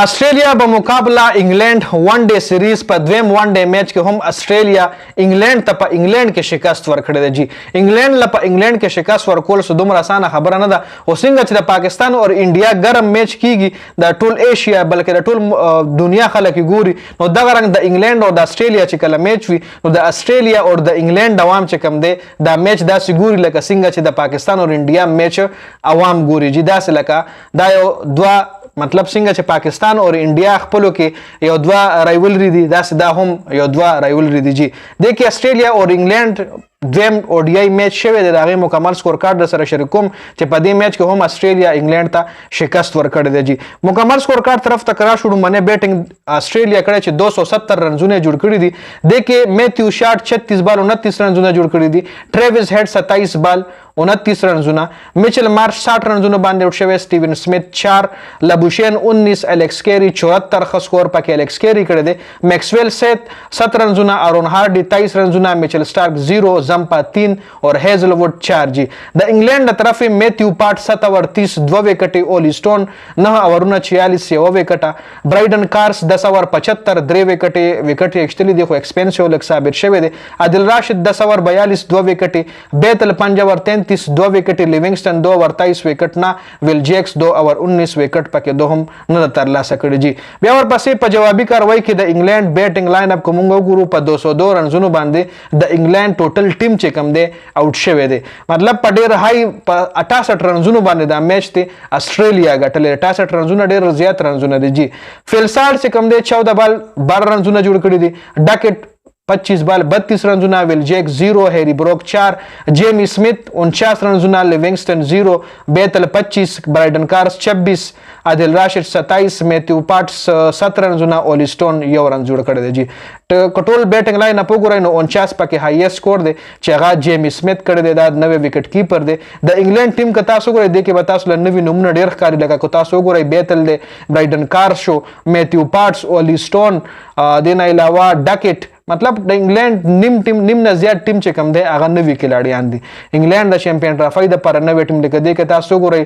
آسٹریلیا بمقابلہ انگلینڈ ونڈے سیریز په دویم ونډے میچ کې هم آسټرالیا انګلینډ ته په انګلینډ کې شکست ورکړې ده جی. انګلینډ له په انګلینډ کې شکست ورکول څه دومره اسانه خبره نه ده. او څنګه چې د پاکستان او انډیا ګرم میچ کیږي د ټول ایشیا بلکې د ټول دنیا خلک ګوري، نو دغه رنګ د انګلینډ او د آسټرالیا چې کله میچ وي نو د آسټرالیا او د انګلینډ عوام چې کم دی دا میچ داسې ګوري لکه څنګه چې د پاکستان او انډیا میچ عوام ګوري جی. داسې لکه دا یو دوه مطلب څنګه چې پاکستان او انډیا خپلو کې یو دوه رایولري دي، داسې دا هم یو دوه رایولري دي جی. د کې آسټرالیا او انګلینډ دویم اوډیای میچ شوی دی، د هغې مکمل سکور کارډ در سره شریک کوم چې په دې میچ کې هم آسټرالیا انګلینډ ته شکست ورکړی دی جی. مکمل سکور کارډ طرف ته کرا شو، لومړنی بیټینګ آسټرالیا کړی چې 270 رنزونه جوړ کړي دي. د کې میتیو شارټ 36 بال 29 رنزونه جوړ کړي دي، ټریویس هیډ 27 بال 29 رنزونه، میچل مارش 60 رنزونه باندې آوټ شوی، سټیون سمیت 4، لبوشین 19، الیکس کیری 74 ښه سکور پکې الیکس کیری کړی دی، میکسویل سیت 7 رنزونه، آرون هارډي 23 رنزونه، میچل سٹارک 0، زمپا 3 اور هیزل ووډ 4 جی. د انګلینډ د طرف میتیو پاټ 7 اور 30 2 وکټې، اولی سټون 9 اورونه 46 1 وکټه، برایډن کارس 10 اور 75 3 وکټې اخیستلې دي خو ایکسپنسیو لږ ثابت شوی دی. عادل راشد 10 اور 42 2 وکټې، بیتل 5 اور 33 2 وکټې، لیونګسټن 2 اور 23 وکټ نه، ویل جیکس 2 اور 19 وکټ پکې دوهم نه ترلاسه کړي جی. بیا ورپسې په جوابي کاروای کې د انګلینډ بیټینګ لاین اپ کوم وګورو په 202 رنزونو باندې د انګلینډ ټوټل ټیم چې کم دی آوټ شوی دی، مطلب په ډیر هاي په 68 رنزونو باندې دا میچ دی آسټرالیا ګټلې. 68 رنزونه ډیر زیات رنزونه دي جی. فیلسارډ چې کم دی 14 بال 12 رنزونه جوړ کړي دي، ډاکټ 25 بال 32 رنزونه، ویل جیک 0، هیری بروک 4، جیمی سمیت 49 رنزونه، لیونګسټن 0، بیتل 25، برایډن کارس 26، عادل راشد 27، میتیو پاټس 7 رنزونه، اولی سټون 1 رن جوړ کړی دی جی. ټول بیټینګ لاین اپ وګورئ نو 49 پکې هایست سکور دی چې هغه جیمی سمیت کړی دی، دا 90 وکټ کیپر دی. د انګلینډ ټیم که تاسو وګورئ د کې به تاسو له نوي نومونه ډېر ښکاري، لکه که تاسو وګورئ بیتل دی، برایډن کارس شو، میتیو پاټس، اولی سټون، دې نه علاوه ډاکټ، مطلب د انګلینډ نیم نه زیات ټیم چې کم دی هغه نوي کلاړیان دي. انګلینډ د چمپیون ټرافۍ دپاره نوی ټیم لکه دی که تاسو وګورئ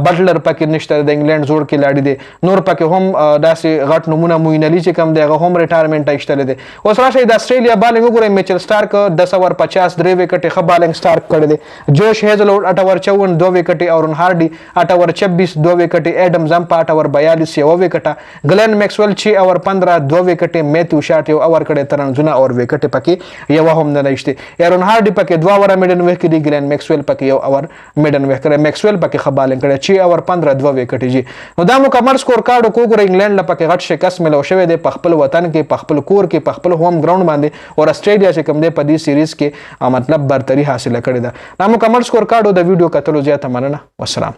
بټلر پکې نشته، د انګلینډ زوړ کلاړي دی، نور پکې هم داسې غټ نومونه، موین علي چې کم دی هغه هم ریټایرمنټ ایستلی دی. اوس راشئ د آسټرالیا بالنګ وګورئ، میچل سټارک 10 اور 50 3 وکټې ښه بالنګ سټارک کړی دی، جوش هیزل 8 اور 54 2 وکټې، آرون هارډي 8 اور 26 2 وکټې، ایډم زمپا 8 اور 42 1 وکټه، گلین میکسویل 6 اور 15 2 وکټې، میتیو شارټ 1 اور کړی 3 رنزونه اور وکټې پکې یو هم نه نشته. ایرون هارډي پکې 2 اور میډن ویک کړي، ګلین میکسویل پکې 1 اور میډن ویک کړي، میکسویل پکې ښه بالنګ کړی 6 اور 15 2 وکټې جی. نو دا مکمل سکور کارډ وګورئ، انګلینډ له پکې غټ شکست ملو شوی دی په خپل وطن کې، په خپل کور کې، په خپل هوم ګراوند باندې، او آسټرالیا چې کوم دی په دې سیریز کې مطلب برتري حاصله کړې ده. دا مکمل سکور کارډ د ویډیو کتلو زیاته مننه، والسلام.